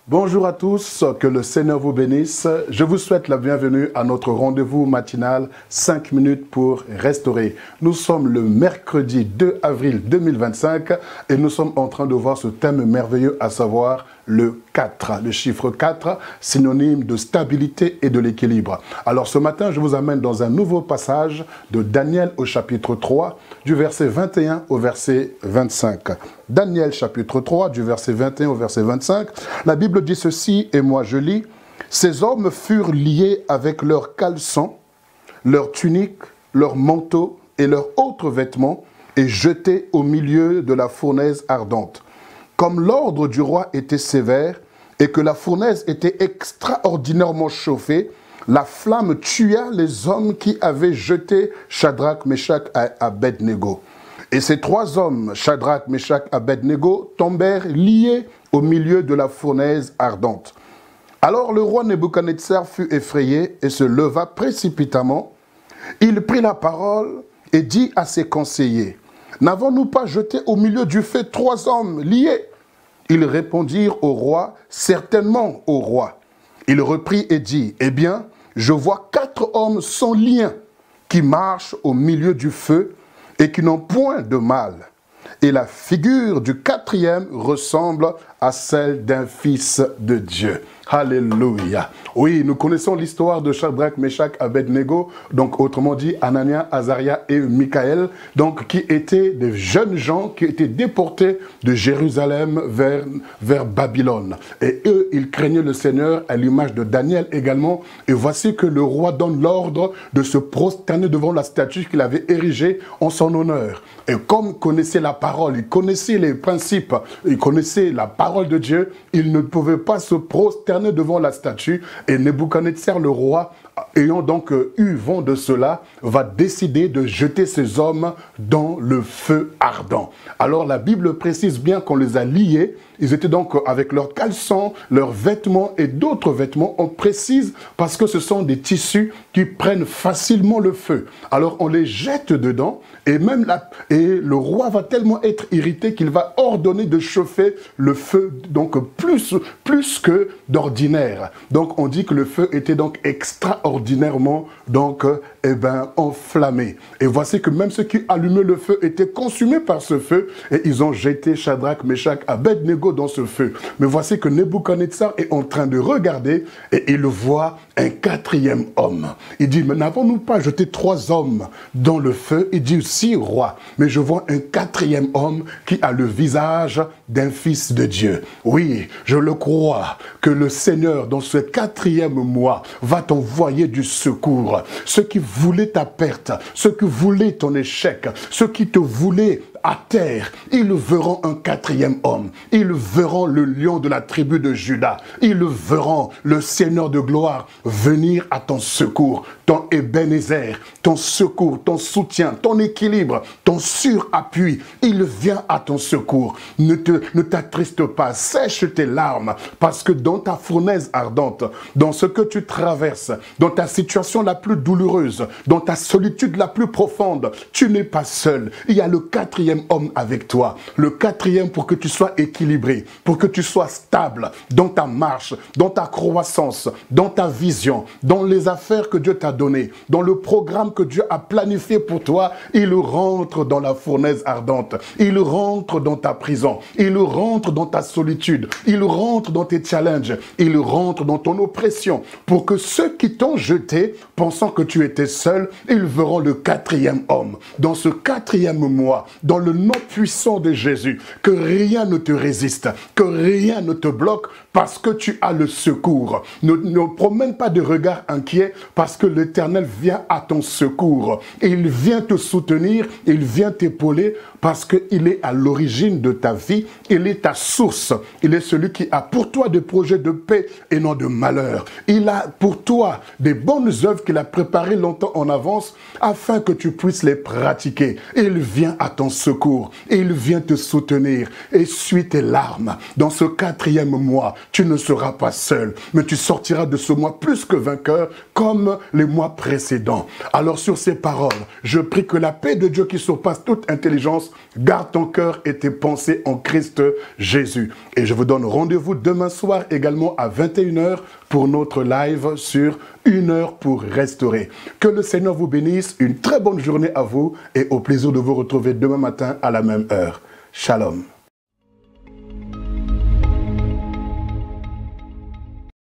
Bonjour à tous, que le Seigneur vous bénisse. Je vous souhaite la bienvenue à notre rendez-vous matinal 5 minutes pour restaurer. Nous sommes le mercredi 2 avril 2025 et nous sommes en train de voir ce thème merveilleux, à savoir le 4, le chiffre 4, synonyme de stabilité et de l'équilibre. Alors ce matin, je vous amène dans un nouveau passage de Daniel au chapitre 3, du verset 21 au verset 25. Daniel chapitre 3, du verset 21 au verset 25, la Bible dit ceci, et moi je lis, « Ces hommes furent liés avec leurs caleçons, leurs tuniques, leurs manteaux et leurs autres vêtements, et jetés au milieu de la fournaise ardente. Comme l'ordre du roi était sévère et que la fournaise était extraordinairement chauffée, la flamme tua les hommes qui avaient jeté Shadrach, Meshach et Abednego. Et ces trois hommes, Shadrach, Meshach et Abednego, tombèrent liés au milieu de la fournaise ardente. Alors le roi Nebuchadnezzar fut effrayé et se leva précipitamment. Il prit la parole et dit à ses conseillers, « N'avons-nous pas jeté au milieu du feu trois hommes liés ?» Ils répondirent au roi, « Certainement, au roi. » Il reprit et dit, « Eh bien, je vois 4 hommes sans lien qui marchent au milieu du feu et qui n'ont point de mal. Et la figure du 4e ressemble à celle d'un fils de Dieu. » Alléluia. Oui, nous connaissons l'histoire de Shadrach, Meshach, Abednego, donc autrement dit Anania, Azaria et Michaël, donc qui étaient des jeunes gens qui étaient déportés de Jérusalem vers Babylone. Et eux, ils craignaient le Seigneur à l'image de Daniel également. Et voici que le roi donne l'ordre de se prosterner devant la statue qu'il avait érigée en son honneur. Et comme il connaissait la parole, il connaissait les principes, il connaissait la parole de Dieu, il ne pouvait pas se prosterner devant la statue. Et Nebuchadnezzar, le roi, ayant donc eu vent de cela, va décider de jeter ces hommes dans le feu ardent. Alors la Bible précise bien qu'on les a liés. Ils étaient donc avec leurs caleçons, leurs vêtements et d'autres vêtements. On précise parce que ce sont des tissus qui prennent facilement le feu. Alors on les jette dedans et même le roi va tellement être irrité qu'il va ordonner de chauffer le feu donc plus que d'ordinaire. Donc on dit que le feu était donc extraordinairement donc enflammé. Et voici que même ceux qui allumaient le feu étaient consumés par ce feu et ils ont jeté Shadrach, Meshach, Abednego dans ce feu. Mais voici que Nebuchadnezzar est en train de regarder et il voit un 4e homme. Il dit, mais n'avons-nous pas jeté 3 hommes dans le feu? Il dit, si, roi, mais je vois un 4e homme qui a le visage d'un fils de Dieu. Oui, je le crois que le Seigneur, dans ce 4e mois, va t'envoyer du secours. Ceux qui voulaient ta perte, ceux qui voulaient ton échec, ceux qui te voulaient à terre, ils verront un 4e homme. Ils verront le lion de la tribu de Juda. Ils verront le Seigneur de gloire venir à ton secours, ton Ebenezer, ton secours, ton soutien, ton équilibre, ton surappui. Il vient à ton secours. Ne t'attriste pas, sèche tes larmes, parce que dans ta fournaise ardente, dans ce que tu traverses, dans ta situation la plus douloureuse, dans ta solitude la plus profonde, tu n'es pas seul. Il y a le 4e homme avec toi. Le 4e pour que tu sois équilibré, pour que tu sois stable dans ta marche, dans ta croissance, dans ta vision, dans les affaires que Dieu t'a données, dans le programme que Dieu a planifié pour toi. Il rentre dans la fournaise ardente. Il rentre dans ta prison. Il rentre dans ta solitude. Il rentre dans tes challenges. Il rentre dans ton oppression pour que ceux qui t'ont jeté, pensant que tu étais seul, ils verront le 4e homme. Dans ce 4e mois, dans le nom puissant de Jésus, que rien ne te résiste, que rien ne te bloque, parce que tu as le secours. Ne promène pas de regard inquiet, parce que l'Éternel vient à ton secours. Et il vient te soutenir, il vient t'épauler, parce qu'il est à l'origine de ta vie, il est ta source. Il est celui qui a pour toi des projets de paix et non de malheur. Il a pour toi des bonnes œuvres qu'il a préparées longtemps en avance, afin que tu puisses les pratiquer. Et il vient à ton secours. secours. Et il vient te soutenir. Essuie tes larmes. Dans ce 4e mois, tu ne seras pas seul, mais tu sortiras de ce mois plus que vainqueur, comme les mois précédents. Alors sur ces paroles, je prie que la paix de Dieu qui surpasse toute intelligence garde ton cœur et tes pensées en Christ Jésus. Et je vous donne rendez-vous demain soir également à 21h pour notre live sur 1 heure pour restaurer. Que le Seigneur vous bénisse, une très bonne journée à vous et au plaisir de vous retrouver demain matin à la même heure. Shalom.